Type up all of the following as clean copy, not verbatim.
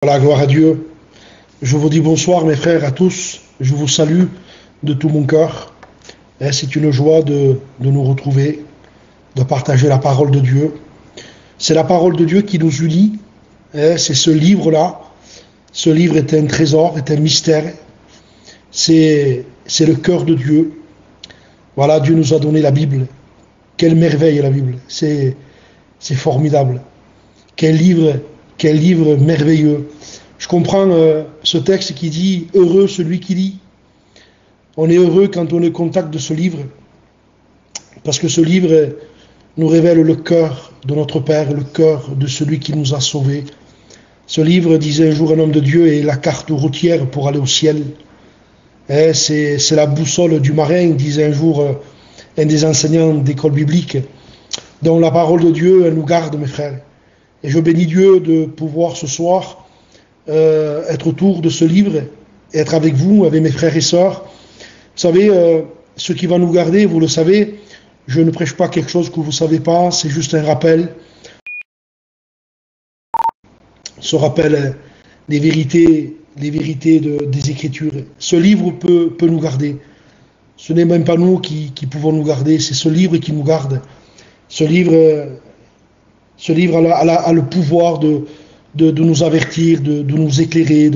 Voilà, gloire à Dieu. Je vous dis bonsoir mes frères à tous. Je vous salue de tout mon cœur. C'est une joie de nous retrouver, de partager la parole de Dieu. C'est la parole de Dieu qui nous unit. C'est ce livre-là. Ce livre est un trésor, est un mystère. C'est le cœur de Dieu. Voilà, Dieu nous a donné la Bible. Quelle merveille la Bible. C'est formidable. Quel livre merveilleux. Je comprends ce texte qui dit « Heureux celui qui lit ». On est heureux quand on est au contact de ce livre, parce que ce livre nous révèle le cœur de notre Père, le cœur de celui qui nous a sauvés. Ce livre, disait un jour un homme de Dieu, est la carte routière pour aller au ciel. C'est la boussole du marin, disait un jour un des enseignants d'école biblique. Donc la parole de Dieu, elle nous garde, mes frères. Et je bénis Dieu de pouvoir ce soir être autour de ce livre, être avec vous, avec mes frères et sœurs. Vous savez, ce qui va nous garder, vous le savez, je ne prêche pas quelque chose que vous ne savez pas, c'est juste un rappel. Ce rappel des vérités des Écritures. Ce livre peut nous garder. Ce n'est même pas nous qui pouvons nous garder, c'est ce livre qui nous garde. Ce livre a le pouvoir de nous avertir, de nous éclairer,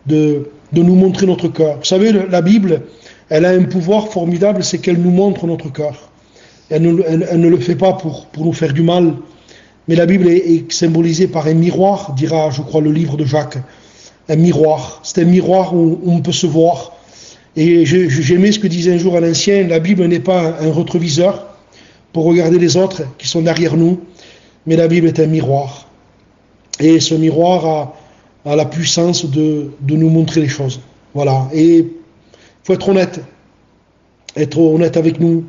de nous montrer notre cœur. Vous savez, la Bible, elle a un pouvoir formidable, c'est qu'elle nous montre notre cœur. Elle ne le fait pas pour nous faire du mal, mais la Bible est symbolisée par un miroir, dira, je crois, le livre de Jacques. Un miroir. C'est un miroir où on peut se voir. Et j'aimais ce que disait un jour un ancien, la Bible n'est pas un rétroviseur pour regarder les autres qui sont derrière nous, mais la Bible est un miroir. Et ce miroir a la puissance de nous montrer les choses. Voilà. Et il faut être honnête avec nous,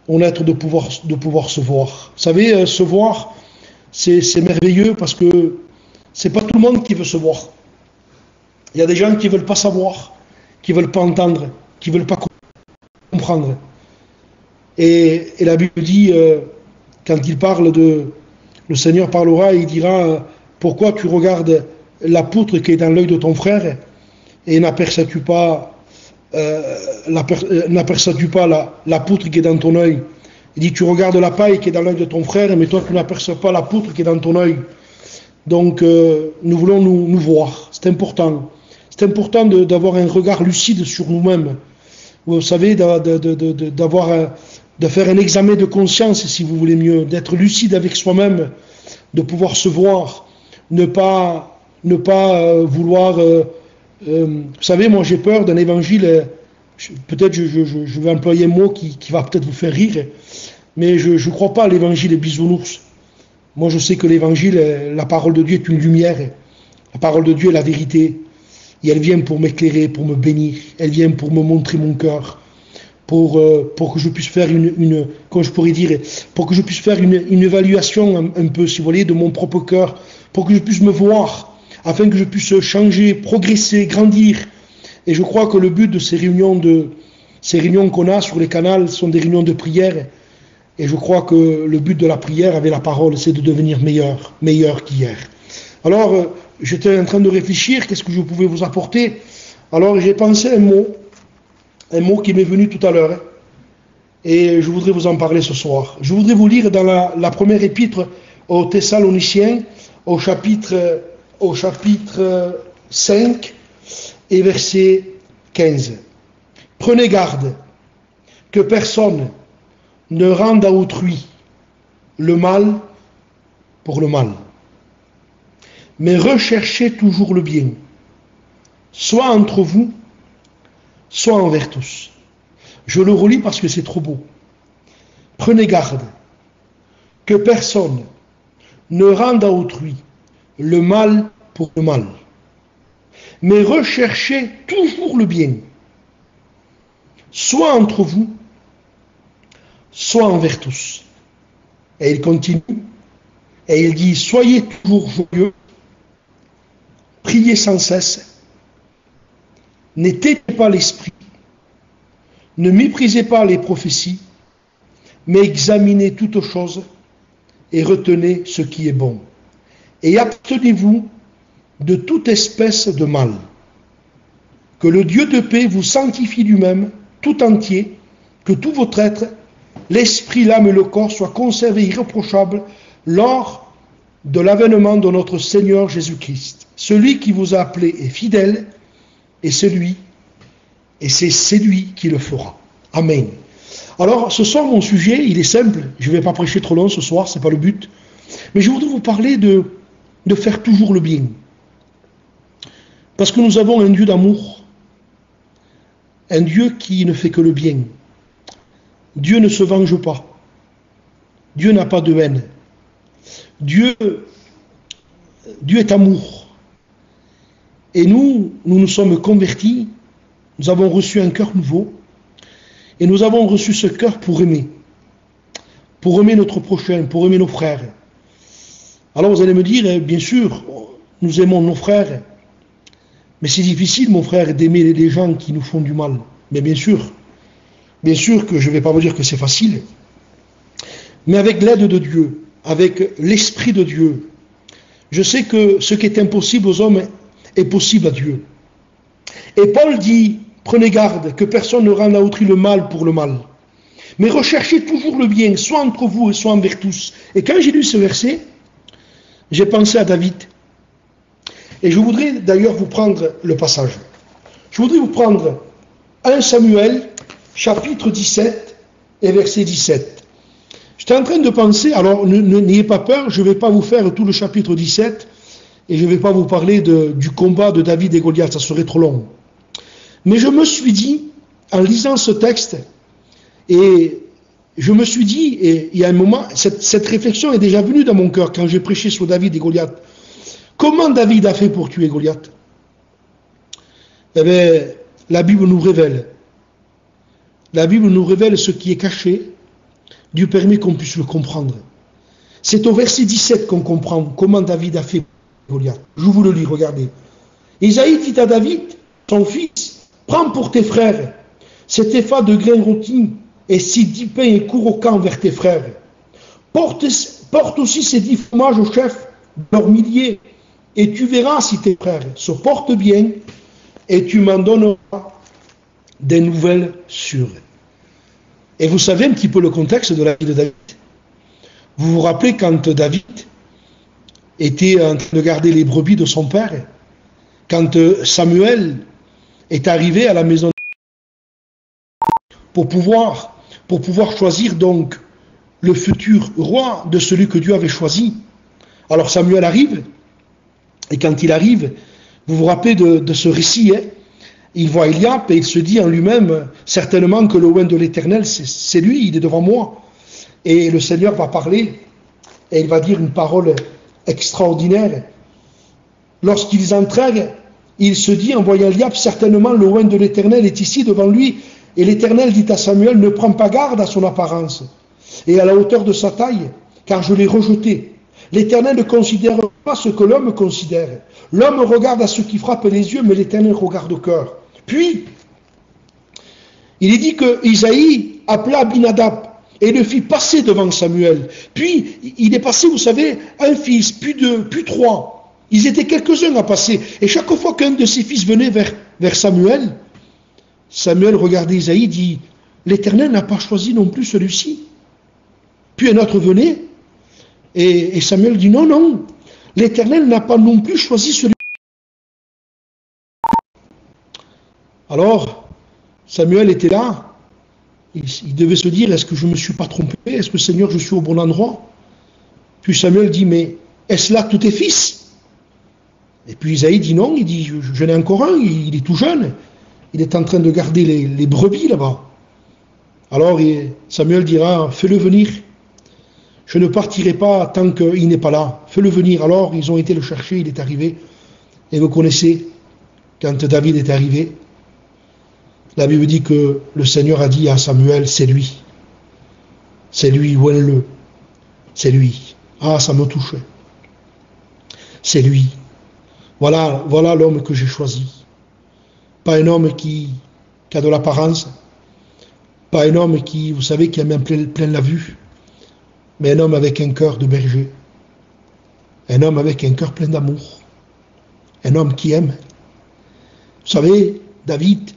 honnête de pouvoir se voir. Vous savez, se voir, c'est merveilleux parce que c'est pas tout le monde qui veut se voir. Il y a des gens qui veulent pas savoir, qui veulent pas entendre, qui veulent pas comprendre. Et la Bible dit, quand il parle le Seigneur parlera et il dira, pourquoi tu regardes la poutre qui est dans l'œil de ton frère et n'aperçois-tu pas la poutre qui est dans ton œil? Il dit, tu regardes la paille qui est dans l'œil de ton frère, mais toi tu n'aperçois pas la poutre qui est dans ton œil. Donc nous voulons nous voir, c'est important. C'est important d'avoir un regard lucide sur nous-mêmes. Vous savez, de faire un examen de conscience, si vous voulez mieux, d'être lucide avec soi-même, de pouvoir se voir, ne pas vouloir... vous savez, moi j'ai peur d'un évangile, peut-être je vais employer un mot qui va peut-être vous faire rire, mais je ne crois pas à l'évangile bisounours. Moi je sais que l'évangile, la parole de Dieu est une lumière, la parole de Dieu est la vérité, et elle vient pour m'éclairer, pour me bénir, elle vient pour me montrer mon cœur, pour que je puisse faire pour que je puisse faire une évaluation un peu, si vous voulez, de mon propre cœur, pour que je puisse me voir, afin que je puisse changer, progresser, grandir. Et je crois que le but de ces réunions qu'on a sur les canaux sont des réunions de prière. Et je crois que le but de la prière avec la parole, c'est de devenir meilleur qu'hier. Alors, j'étais en train de réfléchir, qu'est-ce que je pouvais vous apporter? Alors, j'ai pensé à un mot qui m'est venu tout à l'heure, et je voudrais vous en parler ce soir. Je voudrais vous lire dans la première épître aux Thessaloniciens, au chapitre 5 et verset 15. Prenez garde que personne ne rende à autrui le mal pour le mal, mais recherchez toujours le bien, soit entre vous, soit envers tous. Je le relis parce que c'est trop beau. Prenez garde que personne ne rende à autrui le mal pour le mal, mais recherchez toujours le bien, soit entre vous, soit envers tous. Et il continue, et il dit, soyez toujours joyeux, priez sans cesse, n'éteignez pas l'esprit, ne méprisez pas les prophéties, mais examinez toutes choses et retenez ce qui est bon. Et abstenez-vous de toute espèce de mal. Que le Dieu de paix vous sanctifie lui-même, tout entier, que tout votre être, l'esprit, l'âme et le corps soient conservés irréprochables lors de l'avènement de notre Seigneur Jésus-Christ. Celui qui vous a appelé est fidèle, et c'est lui qui le fera. Amen. Alors, ce soir, mon sujet, il est simple. Je ne vais pas prêcher trop long ce soir, ce n'est pas le but. Mais je voudrais vous parler de faire toujours le bien. Parce que nous avons un Dieu d'amour, un Dieu qui ne fait que le bien. Dieu ne se venge pas. Dieu n'a pas de haine. Dieu est amour. Et nous nous sommes convertis, nous avons reçu un cœur nouveau, et nous avons reçu ce cœur pour aimer notre prochain, pour aimer nos frères. Alors vous allez me dire, bien sûr, nous aimons nos frères, mais c'est difficile, mon frère, d'aimer les gens qui nous font du mal. Mais bien sûr que je ne vais pas vous dire que c'est facile, mais avec l'aide de Dieu, avec l'Esprit de Dieu, je sais que ce qui est impossible aux hommes est possible à Dieu. Et Paul dit, prenez garde que personne ne rende à autrui le mal pour le mal, mais recherchez toujours le bien, soit entre vous et soit envers tous. Et quand j'ai lu ce verset, j'ai pensé à David. Et je voudrais d'ailleurs vous prendre le passage. Je voudrais vous prendre 1 Samuel, chapitre 17 et verset 17. J'étais en train de penser, alors n'ayez pas peur, je ne vais pas vous faire tout le chapitre 17 et je ne vais pas vous parler du combat de David et Goliath, ça serait trop long. Mais je me suis dit, en lisant ce texte, et je me suis dit, et il y a un moment, cette réflexion est déjà venue dans mon cœur quand j'ai prêché sur David et Goliath. Comment David a fait pour tuer Goliath? Eh bien, la Bible nous révèle. La Bible nous révèle ce qui est caché. Dieu permet qu'on puisse le comprendre. C'est au verset 17 qu'on comprend comment David a fait pour Goliath. Je vous le lis, regardez. Isaïe dit à David, son fils, prends pour tes frères cet épha de grains rôtis et ces 10 pains et cours au camp vers tes frères. Porte aussi ces 10 fromages au chef de leurs milliers, et tu verras si tes frères se portent bien, et tu m'en donneras des nouvelles sûres. Et vous savez un petit peu le contexte de la vie de David. Vous vous rappelez quand David était en train de garder les brebis de son père, quand Samuel est arrivé à la maison pour pouvoir choisir donc le futur roi de celui que Dieu avait choisi. Alors Samuel arrive, et quand il arrive, vous vous rappelez de ce récit, hein, il voit Eliab et il se dit en lui-même, certainement que le oint de l'Éternel, c'est lui, il est devant moi. Et le Seigneur va parler, et il va dire une parole extraordinaire. Lorsqu'ils entrèrent, il se dit en voyant Eliab, certainement le oint de l'Éternel est ici devant lui. Et l'Éternel dit à Samuel, ne prends pas garde à son apparence et à la hauteur de sa taille, car je l'ai rejeté. L'Éternel ne considère pas ce que l'homme considère. L'homme regarde à ce qui frappe les yeux, mais l'Éternel regarde au cœur. Puis, il est dit que Isaïe appela Abinadab et le fit passer devant Samuel. Puis, il est passé, vous savez, un fils, puis deux, puis trois. Ils étaient quelques-uns à passer. Et chaque fois qu'un de ses fils venait vers Samuel, Samuel regardait Isaïe, dit, l'Éternel n'a pas choisi non plus celui-ci. Puis un autre venait, et Samuel dit, non, l'Éternel n'a pas non plus choisi celui-ci. Alors, Samuel était là, il devait se dire, est-ce que je ne me suis pas trompé? Est-ce que Seigneur, je suis au bon endroit? Puis Samuel dit, mais est-ce là tous tes fils? Et puis Isaïe dit non, il dit, je n'ai encore un, il est tout jeune, il est en train de garder les brebis là-bas. Alors Samuel dira, fais-le venir, je ne partirai pas tant qu'il n'est pas là, fais-le venir. Alors ils ont été le chercher, il est arrivé, et vous connaissez, quand David est arrivé, la Bible dit que le Seigneur a dit à Samuel, c'est lui, ouelle-le, c'est lui. Ah, ça me touche. C'est lui. Voilà l'homme que j'ai choisi. Pas un homme qui a de l'apparence, pas un homme qui, vous savez, qui a même plein la vue, mais un homme avec un cœur de berger, un homme avec un cœur plein d'amour. un homme qui aime. Vous savez, David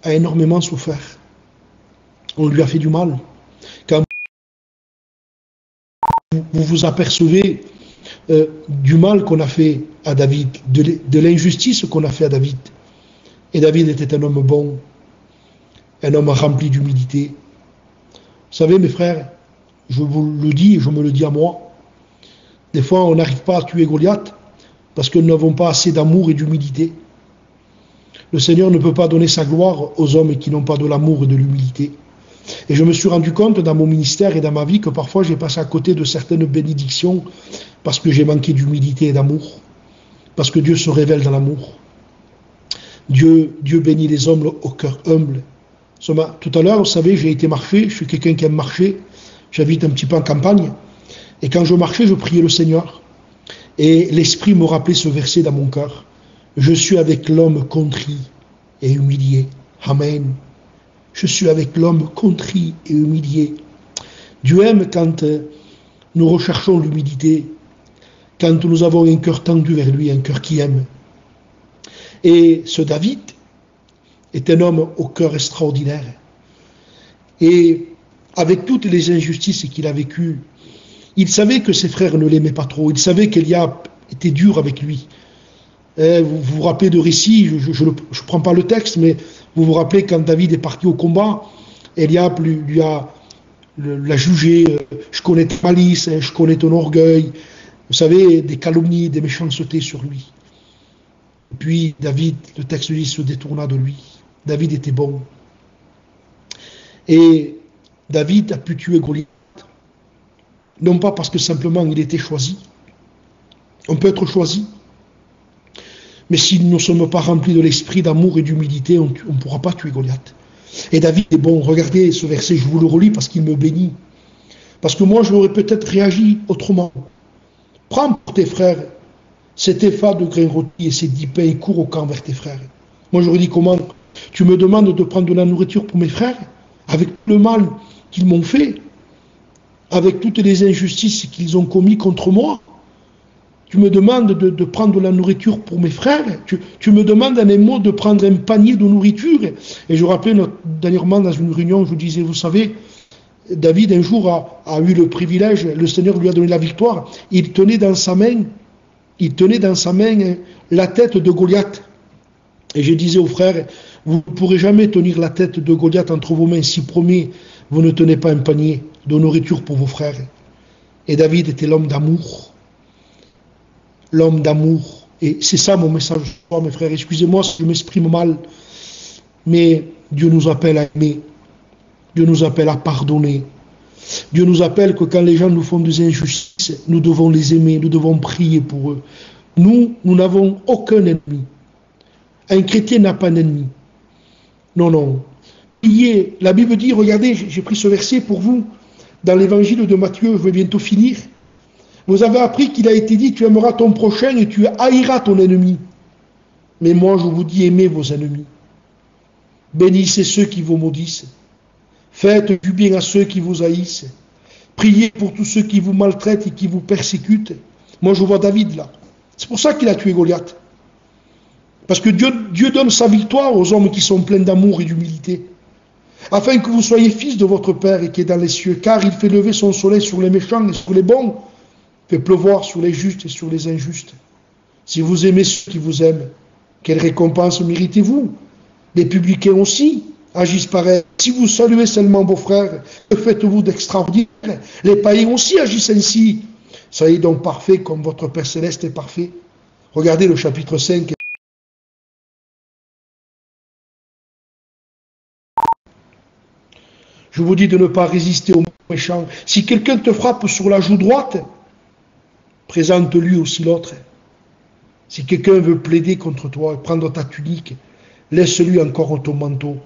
a énormément souffert. On lui a fait du mal. Quand vous vous apercevez du mal qu'on a fait à David, de l'injustice qu'on a fait à David. Et David était un homme bon, un homme rempli d'humilité. Vous savez, mes frères, je vous le dis et je me le dis à moi, des fois on n'arrive pas à tuer Goliath parce que nous n'avons pas assez d'amour et d'humilité. Le Seigneur ne peut pas donner sa gloire aux hommes qui n'ont pas de l'amour et de l'humilité. Et je me suis rendu compte dans mon ministère et dans ma vie que parfois j'ai passé à côté de certaines bénédictions parce que j'ai manqué d'humilité et d'amour. Parce que Dieu se révèle dans l'amour. Dieu bénit les hommes au cœur humble. Tout à l'heure, vous savez, j'ai été marcher, je suis quelqu'un qui aime marcher, j'habite un petit peu en campagne, et quand je marchais, je priais le Seigneur. Et l'Esprit me rappelait ce verset dans mon cœur. Je suis avec l'homme contrit et humilié. Amen. Je suis avec l'homme contrit et humilié. Dieu aime quand nous recherchons l'humilité, quand nous avons un cœur tendu vers lui, un cœur qui aime. Et ce David est un homme au cœur extraordinaire. Et avec toutes les injustices qu'il a vécues, il savait que ses frères ne l'aimaient pas trop. Il savait qu'Éliab était dur avec lui. Vous vous rappelez de récits, je ne prends pas le texte, mais vous vous rappelez quand David est parti au combat, Éliab l'a jugé, je connais ta malice, je connais ton orgueil, vous savez, des calomnies, des méchancetés sur lui. Et puis David, le texte dit, se détourna de lui. David était bon. Et David a pu tuer Goliath. Non pas parce que simplement il était choisi. On peut être choisi. Mais si nous ne sommes pas remplis de l'esprit d'amour et d'humilité, on ne pourra pas tuer Goliath. Et David est bon. Regardez ce verset, je vous le relis parce qu'il me bénit. Parce que moi, je l'aurais peut-être réagi autrement. Prends pour tes frères cet épha de grains rôtis et ces 10 pains et cours au camp vers tes frères. Moi, j'aurais dit comment? Tu me demandes de prendre de la nourriture pour mes frères, avec le mal qu'ils m'ont fait, avec toutes les injustices qu'ils ont commis contre moi. Tu me demandes de prendre de la nourriture pour mes frères. Tu me demandes en un mot de prendre un panier de nourriture. Et je rappelais dernièrement dans une réunion, je disais, vous savez, David un jour a eu le privilège, le Seigneur lui a donné la victoire. Il tenait dans sa main la tête de Goliath. Et je disais aux frères, vous ne pourrez jamais tenir la tête de Goliath entre vos mains si promis vous ne tenez pas un panier de nourriture pour vos frères. Et David était l'homme d'amour. L'homme d'amour. Et c'est ça mon message, mes frères. Excusez-moi si je m'exprime mal, mais Dieu nous appelle à aimer. Dieu nous appelle à pardonner. Dieu nous appelle que quand les gens nous font des injustices, nous devons les aimer, nous devons prier pour eux. Nous n'avons aucun ennemi. Un chrétien n'a pas d'ennemi. Non, non. Priez. La Bible dit, regardez, j'ai pris ce verset pour vous, dans l'évangile de Matthieu, je vais bientôt finir. Vous avez appris qu'il a été dit, tu aimeras ton prochain et tu haïras ton ennemi. Mais moi, je vous dis, aimez vos ennemis. Bénissez ceux qui vous maudissent. Faites du bien à ceux qui vous haïssent. Priez pour tous ceux qui vous maltraitent et qui vous persécutent. Moi, je vois David là. C'est pour ça qu'il a tué Goliath. Parce que Dieu donne sa victoire aux hommes qui sont pleins d'amour et d'humilité. Afin que vous soyez fils de votre Père qui est dans les cieux. Car il fait lever son soleil sur les méchants et sur les bons. Il fait pleuvoir sur les justes et sur les injustes. Si vous aimez ceux qui vous aiment, quelle récompense méritez-vous? Les publicains aussi agissent pareil. Si vous saluez seulement vos frères, que faites-vous d'extraordinaire? Les païens aussi agissent ainsi. Soyez donc parfaits comme votre Père Céleste est parfait. Regardez le chapitre 5. Je vous dis de ne pas résister aux méchants. Si quelqu'un te frappe sur la joue droite, présente-lui aussi l'autre. Si quelqu'un veut plaider contre toi et prendre ta tunique, laisse-lui encore ton manteau.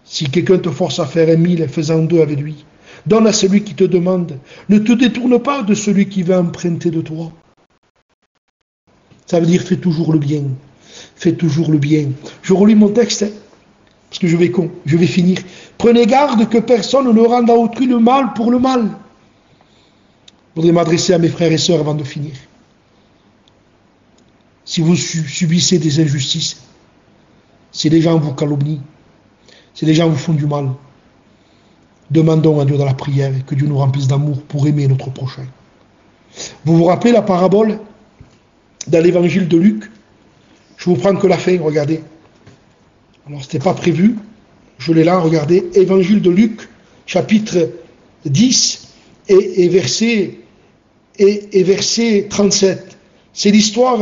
Si quelqu'un te force à faire 1000, fais-en 2 avec lui. Donne à celui qui te demande. Ne te détourne pas de celui qui va emprunter de toi. Ça veut dire fais toujours le bien. Fais toujours le bien. Je relis mon texte, parce que je vais finir. Prenez garde que personne ne rende à autrui le mal pour le mal. Je voudrais m'adresser à mes frères et sœurs avant de finir. si vous subissez des injustices, si les gens vous calomnient, si les gens vous font du mal, demandons à Dieu dans la prière que Dieu nous remplisse d'amour pour aimer notre prochain. Vous vous rappelez la parabole dans l'évangile de Luc? Je vous prends que la fin, regardez. Alors, ce n'était pas prévu. Je l'ai là, regardez. Évangile de Luc, chapitre 10 et verset 37. C'est l'histoire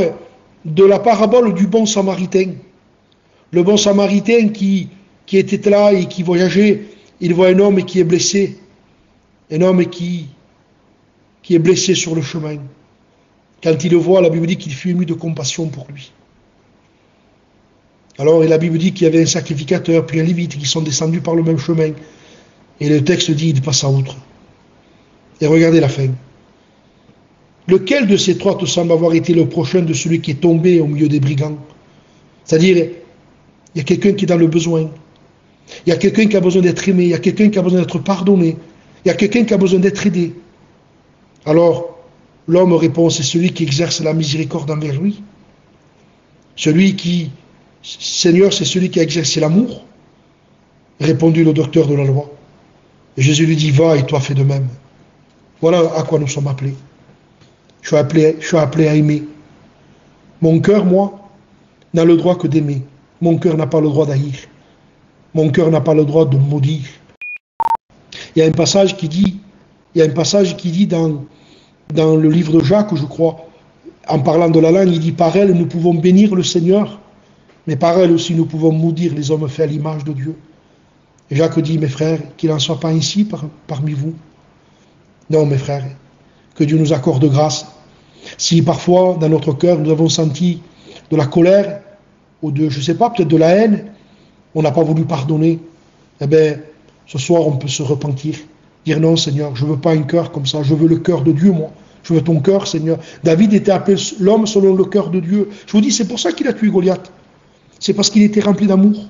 de la parabole du bon samaritain. Le bon samaritain qui était là et qui voyageait, il voit un homme qui est blessé. Un homme qui est blessé sur le chemin. Quand il le voit, la Bible dit qu'il fut ému de compassion pour lui. Alors, la Bible dit qu'il y avait un sacrificateur, puis un lévite qui sont descendus par le même chemin. Et le texte dit, il passe en outre. Et regardez la fin. Lequel de ces trois te semble avoir été le prochain de celui qui est tombé au milieu des brigands? C'est-à-dire, il y a quelqu'un qui est dans le besoin. Il y a quelqu'un qui a besoin d'être aimé. Il y a quelqu'un qui a besoin d'être pardonné. Il y a quelqu'un qui a besoin d'être aidé. Alors, l'homme répond, c'est celui qui exerce la miséricorde envers lui. Seigneur, c'est celui qui a exercé l'amour. Répondit le docteur de la loi. Et Jésus lui dit, va et toi fais de même. Voilà à quoi nous sommes appelés. Je suis appelé à aimer. Mon cœur, moi, n'a le droit que d'aimer. Mon cœur n'a pas le droit d'haïr. Mon cœur n'a pas le droit de maudire. Il y a un passage qui dit dans le livre de Jacques, je crois, en parlant de la langue, il dit, par elle, nous pouvons bénir le Seigneur, mais par elle aussi, nous pouvons maudire les hommes faits à l'image de Dieu. Et Jacques dit, mes frères, qu'il n'en soit pas ainsi parmi vous. Non, mes frères, que Dieu nous accorde grâce. Si parfois, dans notre cœur, nous avons senti de la colère, ou de, je ne sais pas, peut-être de la haine, on n'a pas voulu pardonner, eh bien, ce soir, on peut se repentir. Dire non, Seigneur, je ne veux pas un cœur comme ça, je veux le cœur de Dieu, moi. Je veux ton cœur, Seigneur. David était appelé l'homme selon le cœur de Dieu. Je vous dis, c'est pour ça qu'il a tué Goliath. C'est parce qu'il était rempli d'amour.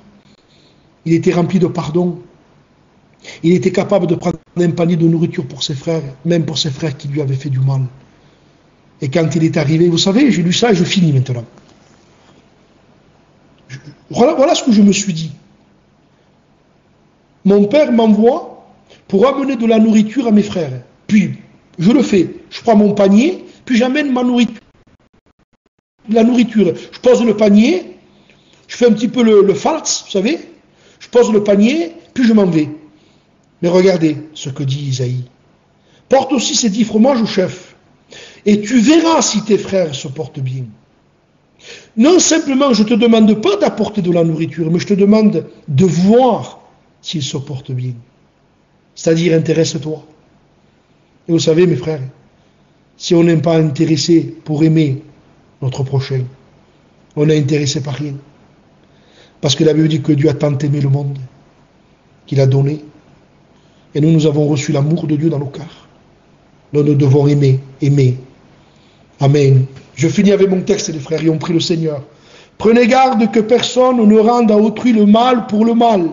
Il était rempli de pardon. Il était capable de prendre un panier de nourriture pour ses frères, même pour ses frères qui lui avaient fait du mal. Et quand il est arrivé, vous savez, j'ai lu ça et je finis maintenant. Voilà ce que je me suis dit. Mon père m'envoie pour amener de la nourriture à mes frères. Puis, je le fais. Je prends mon panier, puis j'amène ma nourriture. La nourriture. Je pose le panier, je fais un petit peu le false, vous savez. Je pose le panier, puis je m'en vais. Mais regardez ce que dit Isaïe. Porte aussi ces 10 fromages au chef, et tu verras si tes frères se portent bien. Non simplement, je ne te demande pas d'apporter de la nourriture, mais je te demande de voir s'ils se portent bien. C'est-à-dire, intéresse-toi. Et vous savez, mes frères, si on n'est pas intéressé pour aimer notre prochain, on n'est intéressé par rien. Parce que la Bible dit que Dieu a tant aimé le monde qu'il a donné. Et nous avons reçu l'amour de Dieu dans nos cœurs. Donc nous devons aimer. Amen. Je finis avec mon texte, les frères, et on prie le Seigneur. Prenez garde que personne ne rende à autrui le mal pour le mal.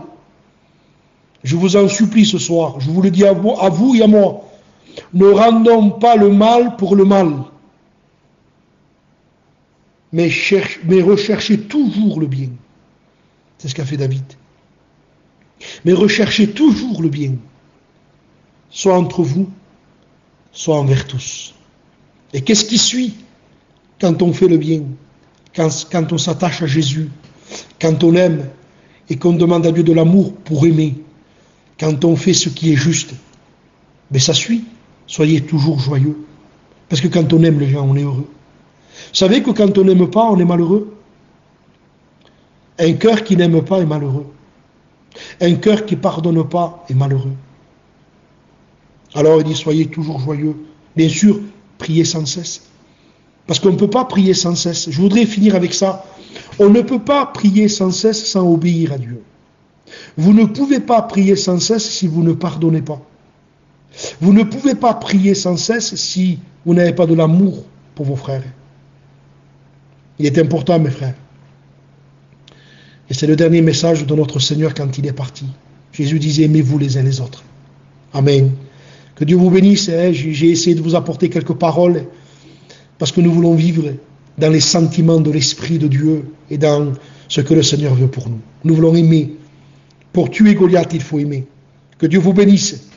Je vous en supplie ce soir, je vous le dis à vous et à moi. Ne rendons pas le mal pour le mal. Mais recherchez toujours le bien. C'est ce qu'a fait David. Mais recherchez toujours le bien. Soit entre vous, soit envers tous. Et qu'est-ce qui suit quand on fait le bien, quand on s'attache à Jésus, quand on aime et qu'on demande à Dieu de l'amour pour aimer, quand on fait ce qui est juste, mais ça suit. Soyez toujours joyeux. Parce que quand on aime les gens, on est heureux. Vous savez que quand on n'aime pas, on est malheureux. Un cœur qui n'aime pas est malheureux. Un cœur qui ne pardonne pas est malheureux. Alors il dit, soyez toujours joyeux. Bien sûr, priez sans cesse. Parce qu'on ne peut pas prier sans cesse. Je voudrais finir avec ça. On ne peut pas prier sans cesse sans obéir à Dieu. Vous ne pouvez pas prier sans cesse si vous ne pardonnez pas. Vous ne pouvez pas prier sans cesse si vous n'avez pas de l'amour pour vos frères. Il est important, mes frères. Et c'est le dernier message de notre Seigneur quand il est parti. Jésus disait, aimez-vous les uns les autres. Amen. Que Dieu vous bénisse. J'ai essayé de vous apporter quelques paroles parce que nous voulons vivre dans les sentiments de l'Esprit de Dieu et dans ce que le Seigneur veut pour nous. Nous voulons aimer. Pour tuer Goliath, il faut aimer. Que Dieu vous bénisse.